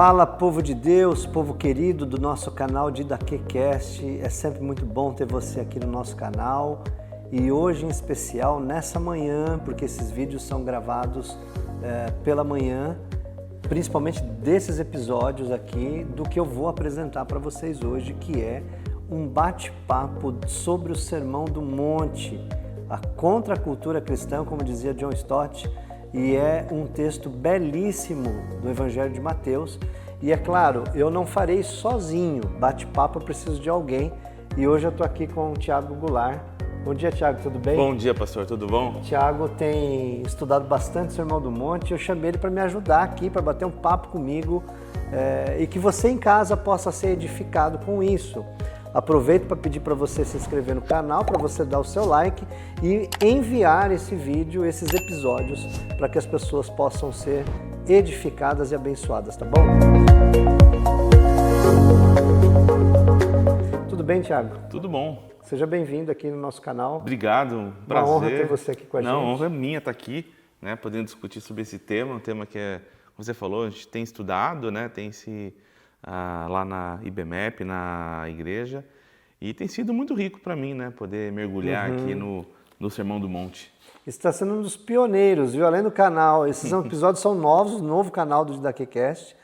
Fala, povo de Deus, povo querido do nosso canal Didaquecast. É sempre muito bom ter você aqui no nosso canal. E hoje em especial, nessa manhã, porque esses vídeos são gravados pela manhã, principalmente desses episódios aqui, do que eu vou apresentar para vocês hoje, que é um bate-papo sobre o Sermão do Monte, a contracultura cristã, como dizia John Stott, e é um texto belíssimo do Evangelho de Mateus. E é claro, eu não farei sozinho, bate-papo eu preciso de alguém, e hoje eu estou aqui com o Thiago Goulart. Bom dia, Thiago, tudo bem? Bom dia, pastor, tudo bom? O Thiago tem estudado bastante o Sermão do Monte, eu chamei ele para me ajudar aqui, para bater um papo comigo, e que você em casa possa ser edificado com isso. Aproveito para pedir para você se inscrever no canal, para você dar o seu like e enviar esse vídeo, esses episódios, para que as pessoas possam ser edificadas e abençoadas, tá bom? Tudo bem, Thiago? Tudo bom. Seja bem-vindo aqui no nosso canal. Obrigado, prazer. Uma honra ter você aqui com a gente. Não, a honra é minha estar aqui, né, podendo discutir sobre esse tema, um tema que como você falou, a gente tem estudado, né, tem se lá na IBMEP, na igreja, e tem sido muito rico para mim, né, poder mergulhar aqui no Sermão do Monte. Está sendo um dos pioneiros, viu? Além do canal, esses episódios são novos, novo canal do Didaquecast.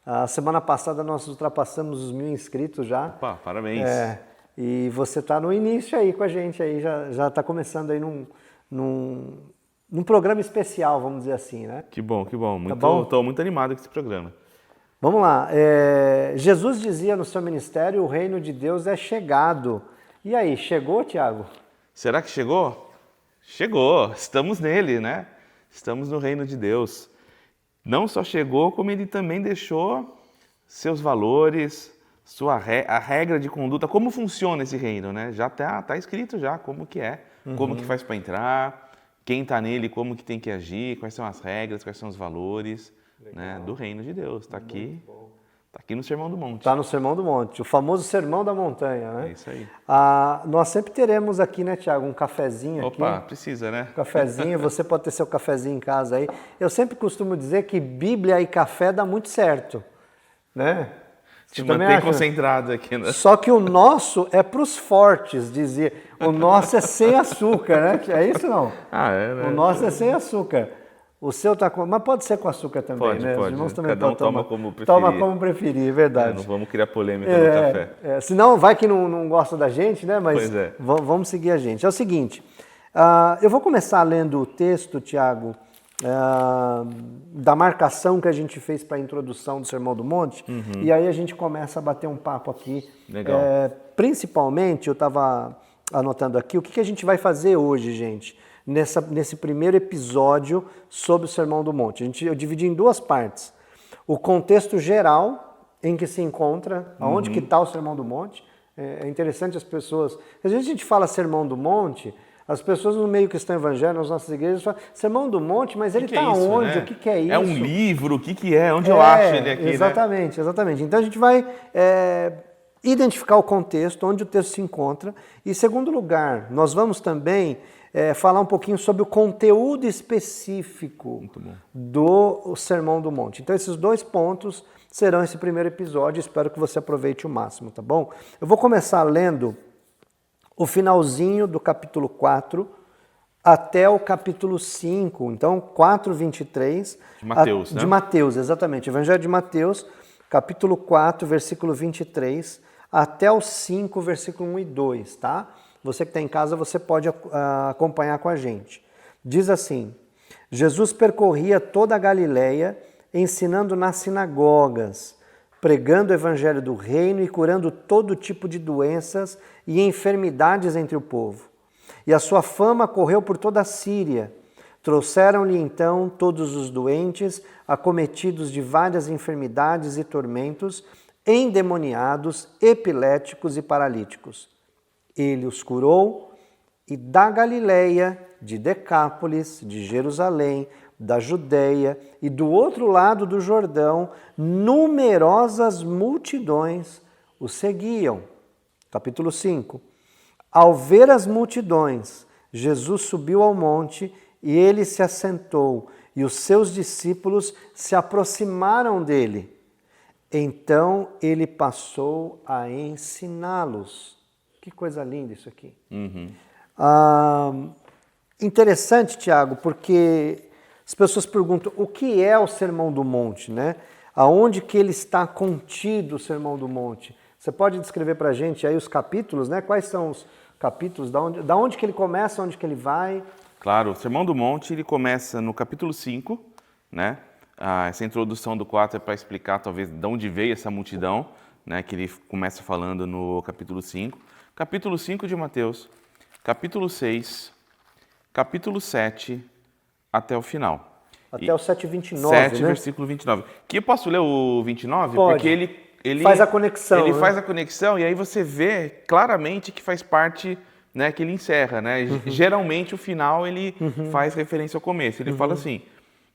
A semana passada nós ultrapassamos os 1.000 inscritos já. Opa, parabéns. E você está no início aí com a gente, aí já está começando aí num programa especial, vamos dizer assim, né? Que bom, que bom. Estou muito animado com esse programa. Vamos lá. Jesus dizia no seu ministério, o reino de Deus é chegado. E aí, chegou, Thiago? Será que chegou? Chegou, estamos nele, né? Estamos no reino de Deus. Não só chegou, como ele também deixou seus valores, a regra de conduta, como funciona esse reino, né? Já tá escrito já como que é, como que faz para entrar, quem está nele, como que tem que agir, quais são as regras, quais são os valores, né, do reino de Deus. Está aqui no Sermão do Monte. Está no Sermão do Monte, o famoso Sermão da Montanha, né? É isso aí. Nós sempre teremos aqui, né, Thiago, um cafezinho aqui. Opa, precisa, né? Um cafezinho, você pode ter seu cafezinho em casa aí. Eu sempre costumo dizer que Bíblia e café dá muito certo, né? Te manter concentrado aqui, né? Só que o nosso é para os fortes, dizia. O nosso é sem açúcar, né? É isso não? Né? O nosso é sem açúcar. O seu tá com... Mas pode ser com açúcar também, né? Pode. Os irmãos também Cada um toma como preferir. Toma como preferir, é verdade. Não vamos criar polêmica no café. Senão vai que não gosta da gente, né? Mas pois é. Vamos seguir a gente. É o seguinte, eu vou começar lendo o texto, Thiago, da marcação que a gente fez para a introdução do Sermão do Monte, e aí a gente começa a bater um papo aqui. Legal. Principalmente, eu estava anotando aqui, o que a gente vai fazer hoje, gente, nesse primeiro episódio sobre o Sermão do Monte. Eu dividi em duas partes. O contexto geral em que se encontra, aonde que está o Sermão do Monte. É interessante as pessoas... Às vezes a gente fala Sermão do Monte... As pessoas no meio cristão evangélico, nas nossas igrejas, falam, Sermão do Monte, mas ele está onde? Né? O que é isso? É um livro, o que é? Onde eu acho ele aqui, exatamente, né? Exatamente. Então a gente vai identificar o contexto, onde o texto se encontra. E, em segundo lugar, nós vamos também falar um pouquinho sobre o conteúdo específico do Sermão do Monte. Então esses dois pontos serão esse primeiro episódio. Espero que você aproveite o máximo, tá bom? Eu vou começar lendo o finalzinho do capítulo 4 até o capítulo 5, então 4:23. De Mateus, né? De Mateus, exatamente. Evangelho de Mateus, capítulo 4, versículo 23, até o 5, versículo 1 e 2, tá? Você que está em casa, você pode acompanhar com a gente. Diz assim, Jesus percorria toda a Galileia, ensinando nas sinagogas, pregando o evangelho do reino e curando todo tipo de doenças e enfermidades entre o povo. E a sua fama correu por toda a Síria. Trouxeram-lhe então todos os doentes, acometidos de várias enfermidades e tormentos, endemoniados, epiléticos e paralíticos. Ele os curou e da Galileia, de Decápolis, de Jerusalém, da Judeia e do outro lado do Jordão, numerosas multidões o seguiam. Capítulo 5. Ao ver as multidões, Jesus subiu ao monte e ele se assentou, e os seus discípulos se aproximaram dele. Então ele passou a ensiná-los. Que coisa linda isso aqui. Interessante, Tiago, porque as pessoas perguntam o que é o Sermão do Monte, né? Aonde que ele está contido, o Sermão do Monte? Você pode descrever para a gente aí os capítulos, né? Quais são os capítulos, da onde que ele começa, onde que ele vai? Claro, o Sermão do Monte ele começa no capítulo 5, né? Essa introdução do 4 é para explicar talvez de onde veio essa multidão, né? Que ele começa falando no capítulo 5. Capítulo 5 de Mateus, capítulo 6, capítulo 7, até o final. Até o 7:29, 7, né? versículo 29. Que eu posso ler o 29? Pode. Porque ele faz a conexão. Ele né? faz a conexão e aí você vê claramente que faz parte, né, que ele encerra, né? Geralmente o final ele faz referência ao começo. Ele fala assim,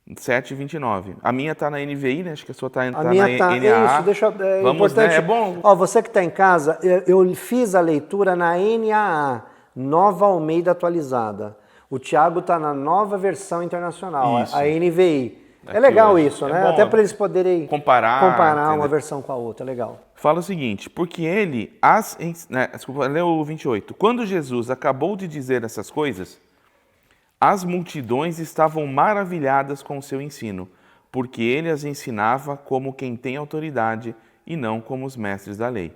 7:29. A minha tá na NVI, né? Acho que a sua tá A na minha tá, NAA. isso, deixa Vamos, importante. né? É bom. Ó, você que está em casa, eu fiz a leitura na NAA, Nova Almeida Atualizada. O Tiago está na nova versão internacional, Isso. a NVI. É Aqui legal hoje. isso, É né? bom, Até para eles poderem comparar, uma entendeu? versão com a outra, legal. Fala o seguinte, porque ele, desculpa, lê o 28. Quando Jesus acabou de dizer essas coisas, as multidões estavam maravilhadas com o seu ensino, porque ele as ensinava como quem tem autoridade e não como os mestres da lei.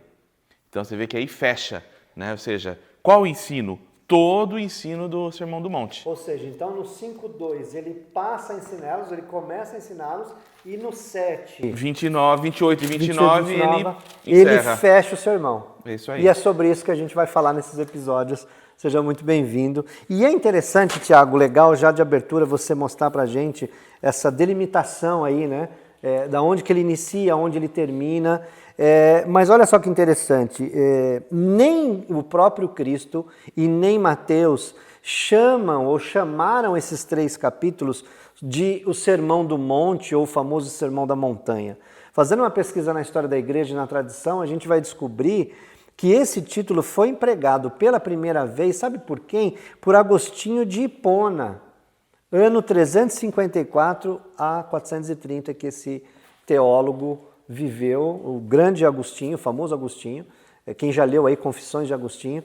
Então você vê que aí fecha, né? Ou seja, qual o ensino? Todo o ensino do Sermão do Monte. Ou seja, então no 5:2 ele passa a ensiná-los, ele começa a ensiná-los, e no 7, 29, 28 e 29 ele ele encerra. fecha o sermão. É isso aí. E é sobre isso que a gente vai falar nesses episódios. Seja muito bem-vindo. E é interessante, Tiago, legal já de abertura você mostrar pra gente essa delimitação aí, né? Da onde que ele inicia, onde ele termina. Mas olha só que interessante, nem o próprio Cristo e nem Mateus chamaram esses 3 capítulos de o Sermão do Monte ou o famoso Sermão da Montanha. Fazendo uma pesquisa na história da igreja e na tradição, a gente vai descobrir que esse título foi empregado pela primeira vez, sabe por quem? Por Agostinho de Hipona, ano 354 a 430, que esse teólogo viveu, o grande Agostinho, o famoso Agostinho, quem já leu aí Confissões de Agostinho,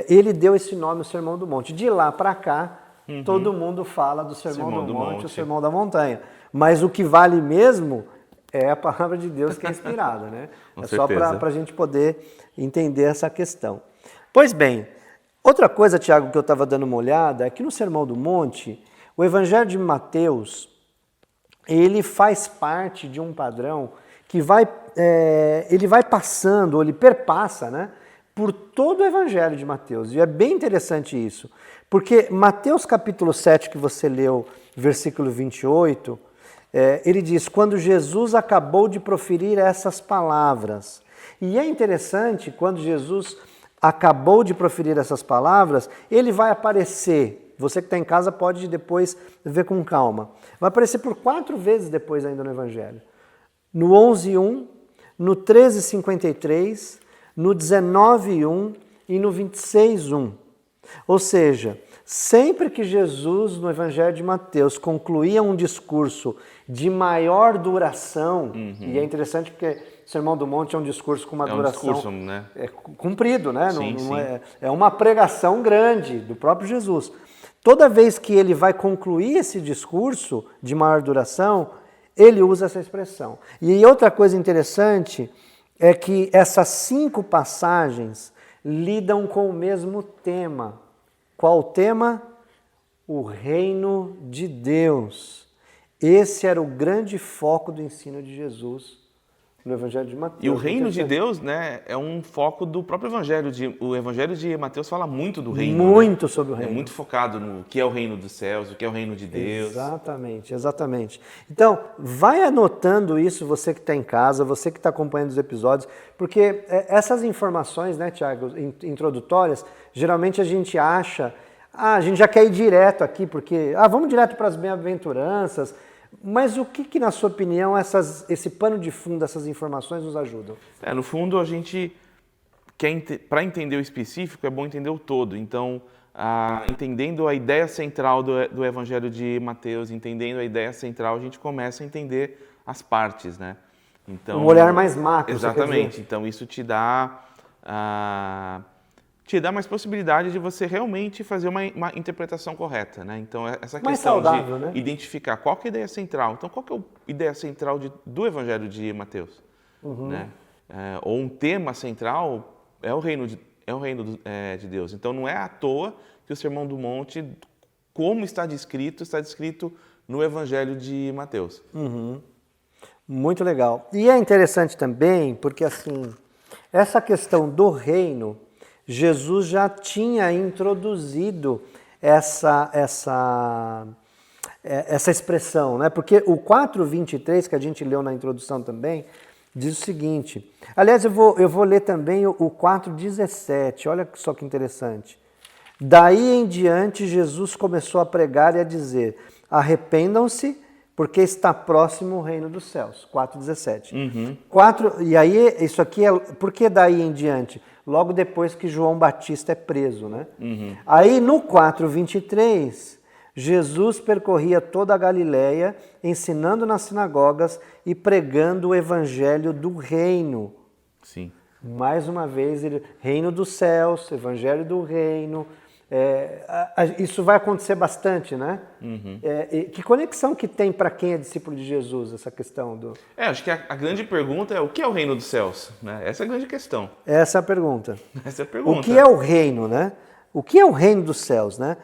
ele deu esse nome, o Sermão do Monte. De lá para cá, todo mundo fala do Sermão do Monte, o Sermão da Montanha. Mas o que vale mesmo é a palavra de Deus que é inspirada, né? Com só certeza. para a gente poder entender essa questão. Pois bem, outra coisa, Tiago, que eu estava dando uma olhada, é que no Sermão do Monte, o Evangelho de Mateus, ele faz parte de um padrão que ele vai passando, ou ele perpassa, né, por todo o Evangelho de Mateus. E é bem interessante isso, porque Mateus capítulo 7, que você leu, versículo 28, ele diz, quando Jesus acabou de proferir essas palavras. E é interessante, quando Jesus acabou de proferir essas palavras, ele vai aparecer. Você que está em casa pode depois ver com calma. Vai aparecer por 4 vezes depois ainda no Evangelho. No 11:1, no 13:53, no 19:1 e no 26:1. Ou seja, sempre que Jesus, no Evangelho de Mateus, concluía um discurso de maior duração, e é interessante porque o Sermão do Monte é um discurso com uma duração... discurso, né? Comprido, né? Sim, Não sim. é uma pregação grande do próprio Jesus. Toda vez que ele vai concluir esse discurso de maior duração, ele usa essa expressão. E outra coisa interessante é que essas 5 passagens lidam com o mesmo tema. Qual o tema? O reino de Deus. Esse era o grande foco do ensino de Jesus no Evangelho de Mateus. E o reino de Deus, né, é um foco do próprio Evangelho. O Evangelho de Mateus fala muito do reino. Muito, né? sobre o reino. É muito focado no que é o reino dos céus, o que é o reino de Deus. Exatamente, exatamente. Então, vai anotando isso, você que está em casa, você que está acompanhando os episódios, porque essas informações, né, Tiago, introdutórias, geralmente a gente acha, a gente já quer ir direto aqui, porque, vamos direto para as bem-aventuranças. Mas o que na sua opinião, esse pano de fundo, essas informações nos ajudam? No fundo, a gente quer, para entender o específico, é bom entender o todo. Então, entendendo a ideia central do Evangelho de Mateus, entendendo a ideia central, a gente começa a entender as partes, né? Então, um olhar mais macro. Exatamente. Então isso te dá mais possibilidade de você realmente fazer uma interpretação correta, né? Então essa Mais questão saudável, de né? identificar qual que é a ideia central. Então qual que é a ideia central do Evangelho de Mateus, né? Ou um tema central é o reino de Deus. Então não é à toa que o Sermão do Monte, como está descrito no Evangelho de Mateus. Muito legal. E é interessante também porque, assim, essa questão do reino, Jesus já tinha introduzido essa expressão, né? Porque o 4:23, que a gente leu na introdução também, diz o seguinte. Aliás, eu vou ler também o 4:17, olha só que interessante. Daí em diante, Jesus começou a pregar e a dizer: arrependam-se, porque está próximo o reino dos céus. 4:17. E aí, isso aqui é... Por que daí em diante? Logo depois que João Batista é preso, né? Aí no 4:23, Jesus percorria toda a Galileia, ensinando nas sinagogas e pregando o evangelho do reino. Sim. Mais uma vez, reino dos céus, evangelho do reino. Isso vai acontecer bastante, né? Que conexão que tem para quem é discípulo de Jesus, essa questão do... Acho que a grande pergunta é o que é o reino dos céus, né? Essa é a grande questão. Essa é a pergunta. Essa é a pergunta. O que é o reino, né? O que é o reino dos céus, né?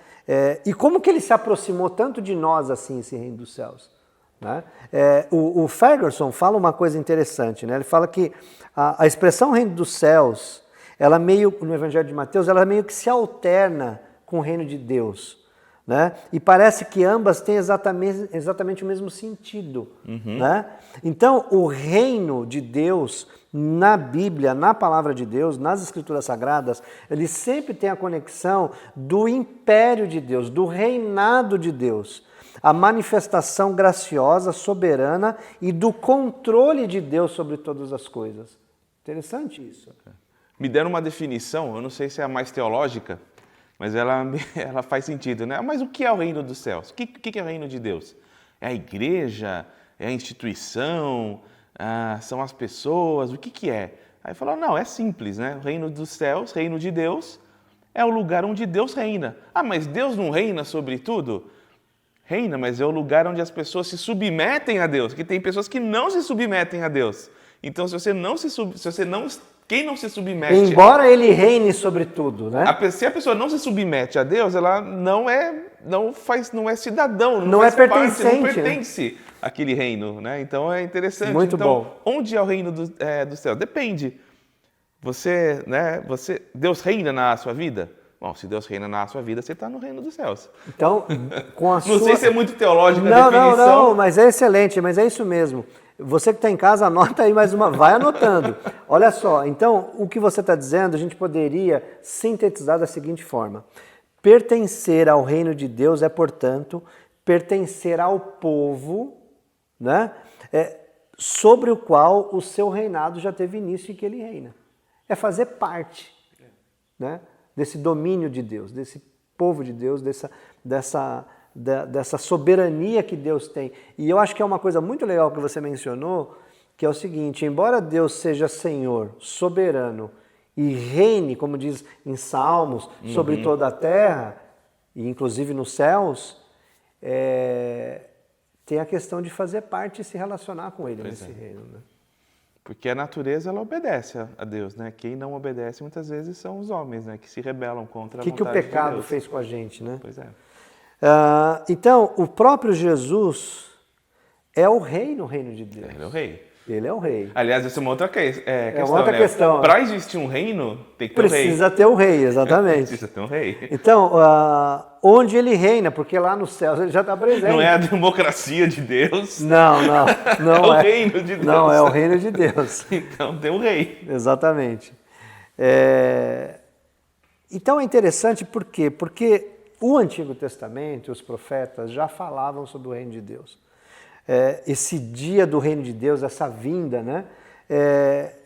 E como que ele se aproximou tanto de nós assim, esse reino dos céus? Né? O Ferguson fala uma coisa interessante, né? Ele fala que a expressão reino dos céus, ela no Evangelho de Mateus, ela meio que se alterna com o reino de Deus, né? E parece que ambas têm exatamente o mesmo sentido, né? Então, o reino de Deus, na Bíblia, na palavra de Deus, nas Escrituras Sagradas, ele sempre tem a conexão do império de Deus, do reinado de Deus, a manifestação graciosa, soberana e do controle de Deus sobre todas as coisas. Interessante isso. Me deram uma definição, eu não sei se é a mais teológica, mas ela faz sentido, né? Mas o que é o reino dos céus? O que é o reino de Deus? É a igreja? É a instituição? São as pessoas? O que é? Aí falou, não, é simples, né? O reino dos céus, reino de Deus, é o lugar onde Deus reina. Mas Deus não reina sobre tudo? Reina, mas é o lugar onde as pessoas se submetem a Deus, que tem pessoas que não se submetem a Deus. Então, quem não se submete... Embora ele reine sobre tudo, né? Se a pessoa não se submete a Deus, ela não é cidadão, não faz é pertencente, parte, não pertence àquele reino, né? Então é interessante. Muito bom. Onde é o reino do céu? Depende. Deus reina na sua vida? Bom, se Deus reina na sua vida, você está no reino dos céus. Então, com a Não sei se é muito teológica a definição. Não, mas é excelente, mas é isso mesmo. Você que está em casa, anota aí mais uma, vai anotando. Olha só, então, o que você está dizendo, a gente poderia sintetizar da seguinte forma. Pertencer ao reino de Deus é, portanto, pertencer ao povo, né, sobre o qual o seu reinado já teve início e que ele reina. É fazer parte, né, desse domínio de Deus, desse povo de Deus, dessa soberania que Deus tem. E eu acho que é uma coisa muito legal que você mencionou, que é o seguinte, embora Deus seja Senhor, soberano, e reine, como diz em Salmos, sobre toda a terra, e inclusive nos céus, tem a questão de fazer parte e se relacionar com Ele nesse reino, né? Porque a natureza, ela obedece a Deus, né? Quem não obedece, muitas vezes, são os homens, né? Que se rebelam contra a vontade de Deus. O que o pecado fez com a gente, né? Pois é. Então, o próprio Jesus é o reino de Deus. Ele é o rei. Ele é o rei. Aliás, essa é uma outra questão. Uma outra questão. Para existir um reino, tem que ter um rei. Precisa ter um rei, exatamente. Precisa ter um rei. Então, onde ele reina, porque lá nos céus ele já está presente. Não é a democracia de Deus. Não é o reino de Deus. Não, é o reino de Deus. Então tem um rei. Exatamente. Então é interessante por quê? Porque o Antigo Testamento, os profetas já falavam sobre o reino de Deus. Esse dia do reino de Deus, essa vinda, né,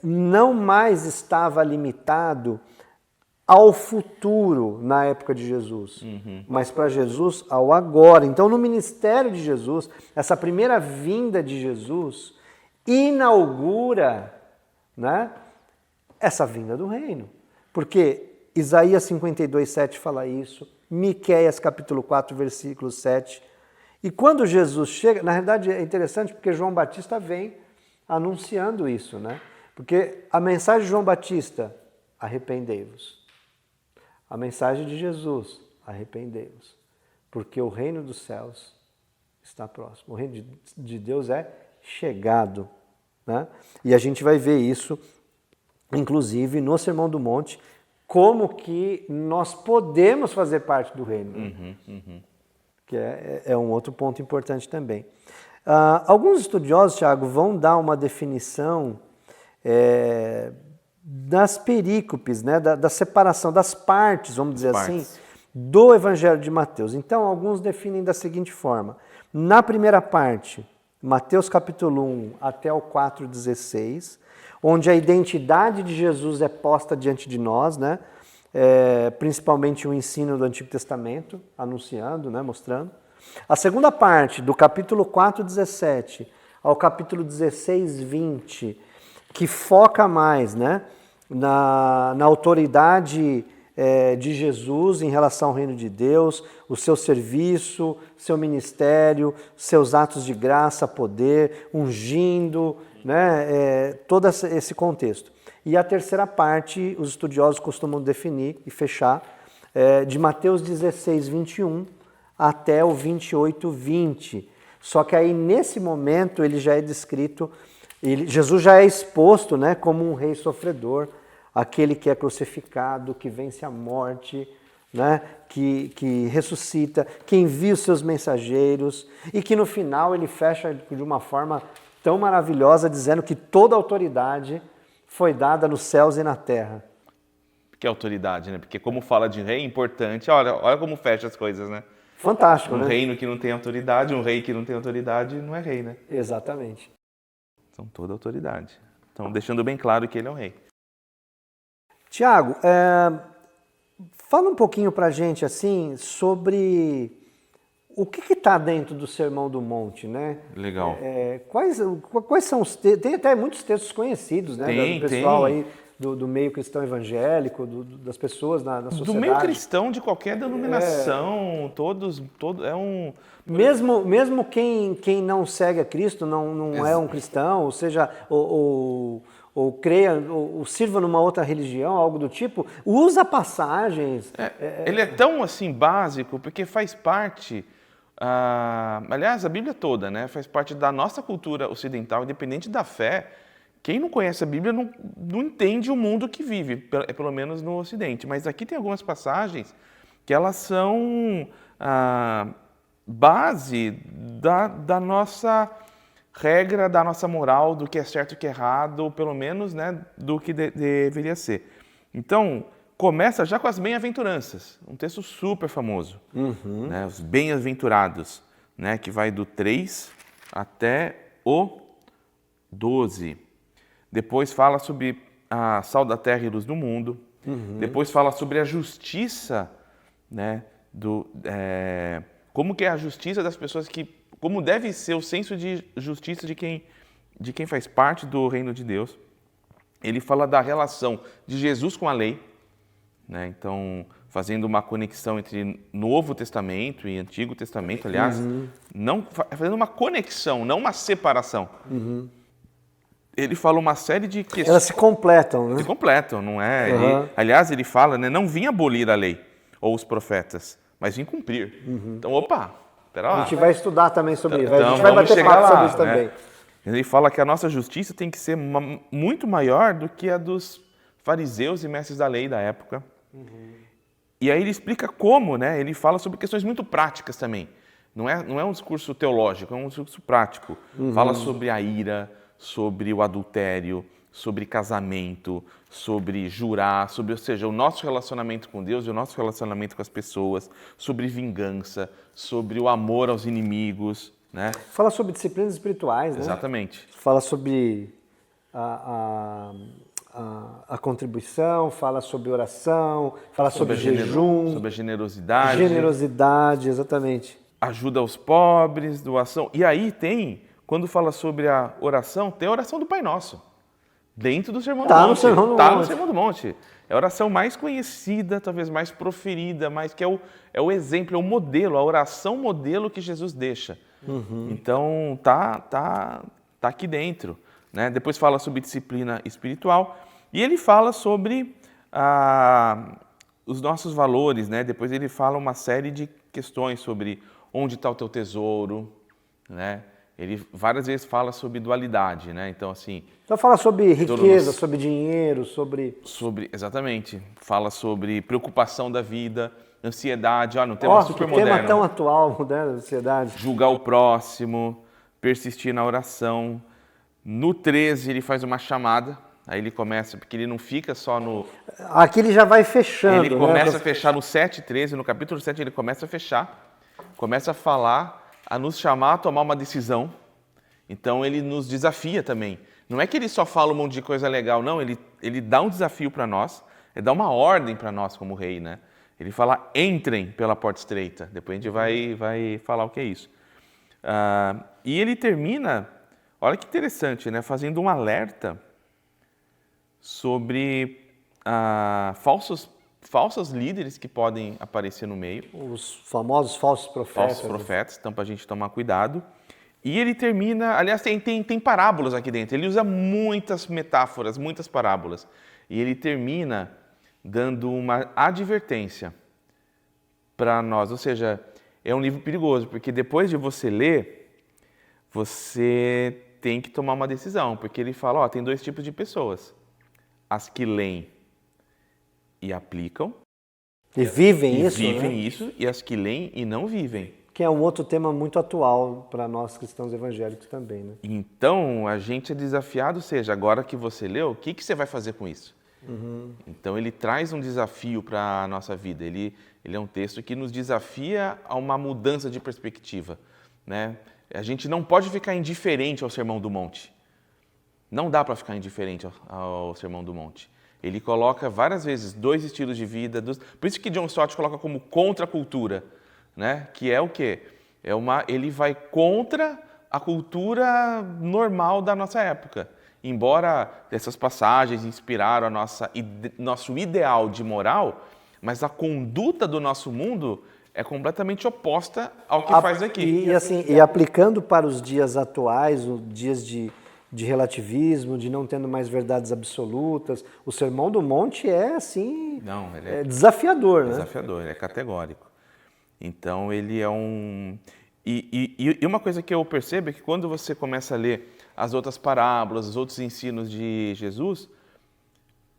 não mais estava limitado ao futuro na época de Jesus, mas para Jesus ao agora. Então, no ministério de Jesus, essa primeira vinda de Jesus, inaugura, né, essa vinda do reino. Porque Isaías 52:7 fala isso, Miqueias capítulo 4, versículo 7. E quando Jesus chega, na realidade é interessante porque João Batista vem anunciando isso, né? Porque a mensagem de João Batista, arrependei-vos. A mensagem de Jesus, arrependei-vos. Porque o reino dos céus está próximo. O reino de Deus é chegado, né? E a gente vai ver isso, inclusive, no Sermão do Monte, como que nós podemos fazer parte do reino. Né? Que é um outro ponto importante também. Alguns estudiosos, Tiago, vão dar uma definição das perícopes, né? Da separação, das partes, vamos dizer assim, do Evangelho de Mateus. Então, alguns definem da seguinte forma. Na primeira parte, Mateus capítulo 1 até o 4,16, onde a identidade de Jesus é posta diante de nós, né? Principalmente o ensino do Antigo Testamento, anunciando, né? Mostrando. A segunda parte, do capítulo 4,17 ao capítulo 16,20, que foca mais, né? na autoridade de Jesus em relação ao reino de Deus, o seu serviço, seu ministério, seus atos de graça, poder, ungindo, né? Todo esse contexto. E a terceira parte, os estudiosos costumam definir e fechar, de Mateus 16, 21 até o 28, 20. Só que aí, nesse momento, ele já é descrito, Jesus já é exposto, né, como um rei sofredor, aquele que é crucificado, que vence a morte, né, que ressuscita, que envia os seus mensageiros e que no final ele fecha de uma forma tão maravilhosa, dizendo que toda a autoridade foi dada nos céus e na terra. Que autoridade, né? Porque como fala de rei, é importante. Olha como fecha as coisas, né? Fantástico, né? Um reino que não tem autoridade, um rei que não tem autoridade, não é rei, né? Exatamente. São toda autoridade. Então, deixando bem claro que ele é o rei. Tiago, fala um pouquinho pra gente, assim, sobre o que está dentro do Sermão do Monte, né? Legal. Quais são os textos? Tem até muitos textos conhecidos, né? Do pessoal aí do meio cristão evangélico, das pessoas na sociedade. Do meio cristão, de qualquer denominação, todos é um... Mesmo quem não segue a Cristo, não é um cristão, ou seja, ou creia, ou sirva numa outra religião, algo do tipo, usa passagens... Ele é tão, assim, básico, porque faz parte... aliás, a Bíblia toda, né, faz parte da nossa cultura ocidental, independente da fé. Quem não conhece a Bíblia não entende o mundo que vive, pelo menos no Ocidente. Mas aqui tem algumas passagens que elas são base da nossa regra, da nossa moral, do que é certo e o que é errado, pelo menos, né, do que deveria ser. Então, começa já com as bem-aventuranças, um texto super famoso, né, os bem-aventurados, né, que vai do 3 até o 12. Depois fala sobre a sal da terra e luz do mundo. Depois fala sobre a justiça, né, como que é a justiça das pessoas, como deve ser o senso de justiça de quem faz parte do reino de Deus. Ele fala da relação de Jesus com a lei, né? Então, fazendo uma conexão entre Novo Testamento e Antigo Testamento, aliás, fazendo uma conexão, não uma separação. Ele fala uma série de questões. Elas se completam, né? Se completam, não é? Aliás, ele fala, né, não vim abolir a lei ou os profetas, mas vim cumprir. Então, pera lá. A gente vai estudar também sobre isso. Então, a gente vai bater papo sobre isso também. Ele fala que a nossa justiça tem que ser muito maior do que a dos fariseus e mestres da lei da época. E aí ele explica como, né? Ele fala sobre questões muito práticas também. Não é um discurso teológico, é um discurso prático. Fala sobre a ira, sobre o adultério, sobre casamento, sobre jurar, ou seja, o nosso relacionamento com Deus e o nosso relacionamento com as pessoas, sobre vingança, sobre o amor aos inimigos, né? Fala sobre disciplinas espirituais, né? Exatamente. Fala sobre a contribuição, fala sobre oração, fala sobre jejum. Sobre a generosidade. Generosidade, exatamente. Ajuda aos pobres, doação. E aí tem quando fala sobre a oração, tem a oração do Pai Nosso, dentro do Sermão do Tá no Monte. Sermão do Tá no Monte. Sermão do Monte. É a oração mais conhecida, talvez mais proferida, mais que é o exemplo, é o modelo, a oração modelo que Jesus deixa. Então, tá aqui dentro, né? Depois fala sobre disciplina espiritual e ele fala sobre os nossos valores, né? Depois ele fala uma série de questões sobre onde está o teu tesouro, né? Ele várias vezes fala sobre dualidade, né? Então, assim... Então fala sobre riqueza, Todos- sobre dinheiro, sobre... Exatamente. Fala sobre preocupação da vida, ansiedade. Não tem Ó, uma que super tema moderno. tão atual, moderno da sociedade. Julgar o próximo, persistir na oração. No 13, ele faz uma chamada. Aí ele começa, porque ele não fica só no... Aqui ele já vai fechando, Ele né? começa a fechar no 7:13, no capítulo 7 ele começa a fechar, começa a falar, a nos chamar a tomar uma decisão. Então ele nos desafia também. Não é que ele só fala um monte de coisa legal, não, ele dá um desafio para nós, ele dá uma ordem para nós como rei, né? Ele fala, entrem pela porta estreita. Depois a gente vai falar o que é isso. E ele termina, olha que interessante, né? Fazendo um alerta sobre falsos líderes que podem aparecer no meio. Os famosos falsos profetas. Falsos profetas, então para a gente tomar cuidado. E ele termina, aliás, tem parábolas aqui dentro. Ele usa muitas metáforas, muitas parábolas. E ele termina dando uma advertência para nós. Ou seja, é um livro perigoso, porque depois de você ler, você tem que tomar uma decisão. Porque ele fala, tem dois tipos de pessoas. As que leem e aplicam. E vivem E isso, vivem né? isso, e as que leem e não vivem. Que é um outro tema muito atual para nós cristãos evangélicos também, né? Então, a gente é desafiado, ou seja, agora que você leu, o que você vai fazer com isso? Então, ele traz um desafio para a nossa vida. Ele é um texto que nos desafia a uma mudança de perspectiva, né? A gente não pode ficar indiferente ao Sermão do Monte. Não dá para ficar indiferente ao Sermão do Monte. Ele coloca várias vezes dois estilos de vida. Por isso que John Stott coloca como contracultura, né? Que é o quê? Ele vai contra a cultura normal da nossa época. Embora essas passagens inspiraram nosso ideal de moral, mas a conduta do nosso mundo é completamente oposta ao que faz aqui. E aplicando para os dias atuais, os dias de relativismo, de não tendo mais verdades absolutas, o Sermão do Monte é assim, Ele é desafiador, né? desafiador, ele é categórico. Então ele é um... E uma coisa que eu percebo é que quando você começa a ler as outras parábolas, os outros ensinos de Jesus,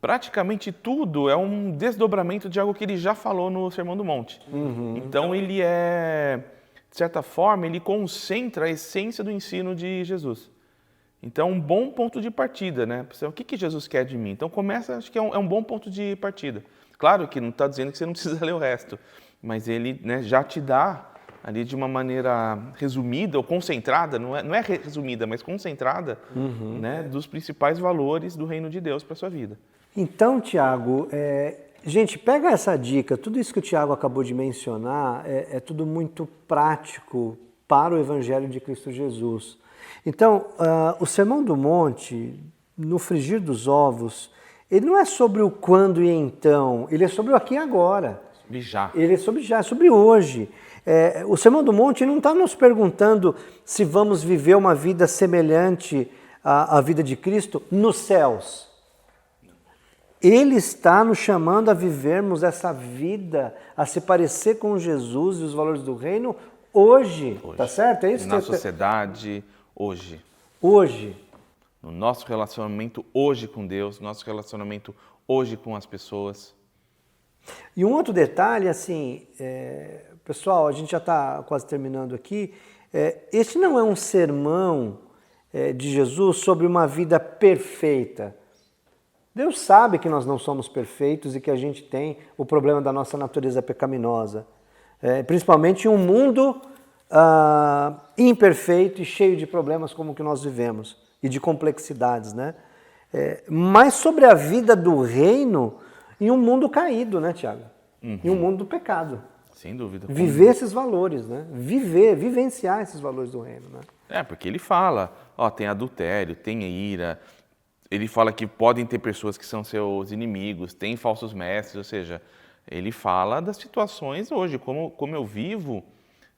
praticamente tudo é um desdobramento de algo que ele já falou no Sermão do Monte. Então ele de certa forma, ele concentra a essência do ensino de Jesus. Então é um bom ponto de partida, né? O que Jesus quer de mim? Então acho que é um bom ponto de partida. Claro que não está dizendo que você não precisa ler o resto, mas ele, né, já te dá ali de uma maneira resumida ou concentrada, não é resumida, mas concentrada, né, dos principais valores do reino de Deus para a sua vida. Então, Tiago, gente, pega essa dica, tudo isso que o Tiago acabou de mencionar é tudo muito prático para o Evangelho de Cristo Jesus. Então, o Sermão do Monte, no frigir dos ovos, ele não é sobre o quando e então, ele é sobre o aqui e agora. E já. Ele é sobre já, sobre hoje. O Sermão do Monte não está nos perguntando se vamos viver uma vida semelhante à vida de Cristo nos céus. Ele está nos chamando a vivermos essa vida, a se parecer com Jesus e os valores do reino hoje. Tá certo? É isso na sociedade, hoje. Hoje. No nosso relacionamento hoje com Deus, nosso relacionamento hoje com as pessoas. E um outro detalhe, assim, pessoal, a gente já está quase terminando aqui. Este não é um sermão de Jesus sobre uma vida perfeita. Deus sabe que nós não somos perfeitos e que a gente tem o problema da nossa natureza pecaminosa. Principalmente em um mundo imperfeito e cheio de problemas como o que nós vivemos e de complexidades, né? Mas sobre a vida do reino em um mundo caído, né, Tiago? Em um mundo do pecado. Sem dúvida. Viver esses valores, né? Vivenciar esses valores do reino, né? Porque ele fala, tem adultério, tem ira, ele fala que podem ter pessoas que são seus inimigos, tem falsos mestres, ou seja, ele fala das situações hoje, como eu vivo,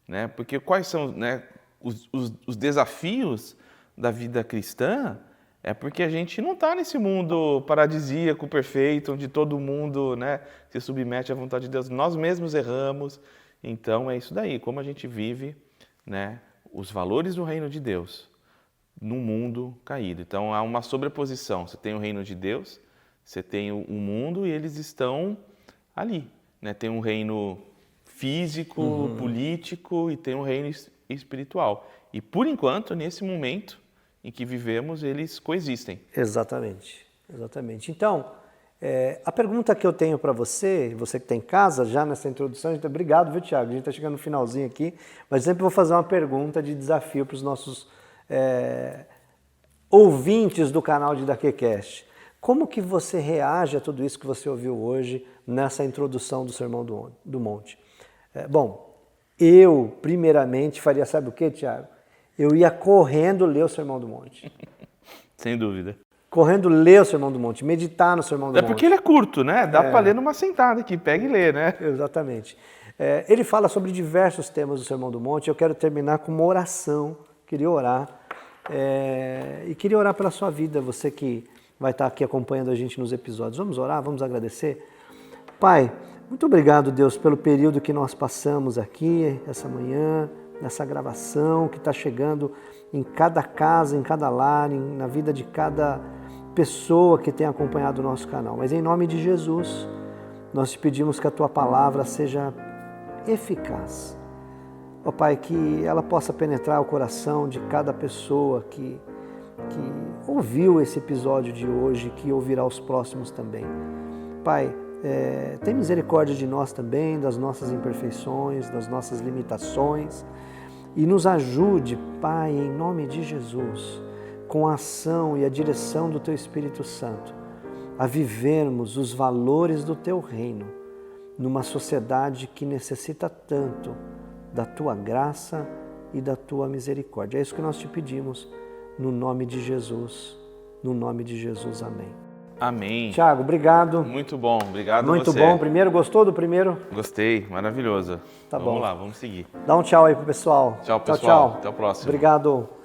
né? Porque quais são, né, os desafios da vida cristã, porque a gente não está nesse mundo paradisíaco, perfeito, onde todo mundo, né, se submete à vontade de Deus. Nós mesmos erramos, então é isso daí, como a gente vive, né, os valores do reino de Deus num mundo caído. Então há uma sobreposição, você tem o reino de Deus, você tem o mundo e eles estão ali, né? Tem um reino físico, político e tem um reino espiritual. E por enquanto, nesse momento em que vivemos, eles coexistem. Exatamente. Então, a pergunta que eu tenho para você que está em casa, já nessa introdução, obrigado, viu, Tiago? A gente está chegando no finalzinho aqui, mas sempre vou fazer uma pergunta de desafio para os nossos ouvintes do canal de DaQueCast. Como que você reage a tudo isso que você ouviu hoje nessa introdução do Sermão do Monte? Bom, eu primeiramente faria, sabe o que, Tiago? Eu ia correndo ler o Sermão do Monte. Sem dúvida. Correndo ler o Sermão do Monte, meditar no Sermão do Monte. Porque ele é curto, né? Dá para ler numa sentada aqui, pega e lê, né? Exatamente. Ele fala sobre diversos temas do Sermão do Monte. Eu quero terminar com uma oração. Queria orar. E queria orar pela sua vida, você que vai estar aqui acompanhando a gente nos episódios. Vamos orar, vamos agradecer. Pai, muito obrigado, Deus, pelo período que nós passamos aqui, essa manhã, nessa gravação que está chegando em cada casa, em cada lar, na vida de cada pessoa que tem acompanhado o nosso canal. Mas em nome de Jesus, nós te pedimos que a tua palavra seja eficaz. Ó Pai, que ela possa penetrar o coração de cada pessoa que ouviu esse episódio de hoje, que ouvirá os próximos também. Pai, tem misericórdia de nós também, das nossas imperfeições, das nossas limitações, e nos ajude, Pai, em nome de Jesus, com a ação e a direção do Teu Espírito Santo, a vivermos os valores do Teu reino, numa sociedade que necessita tanto da Tua graça e da Tua misericórdia. É isso que nós te pedimos, no nome de Jesus. No nome de Jesus, amém. Amém. Tiago, obrigado. Muito bom, obrigado a Muito você. bom. Primeiro, gostou do primeiro? Gostei, maravilhoso. Tá bom. Vamos lá, vamos seguir. Dá um tchau aí pro pessoal. Tchau, pessoal. Até o próximo. Obrigado.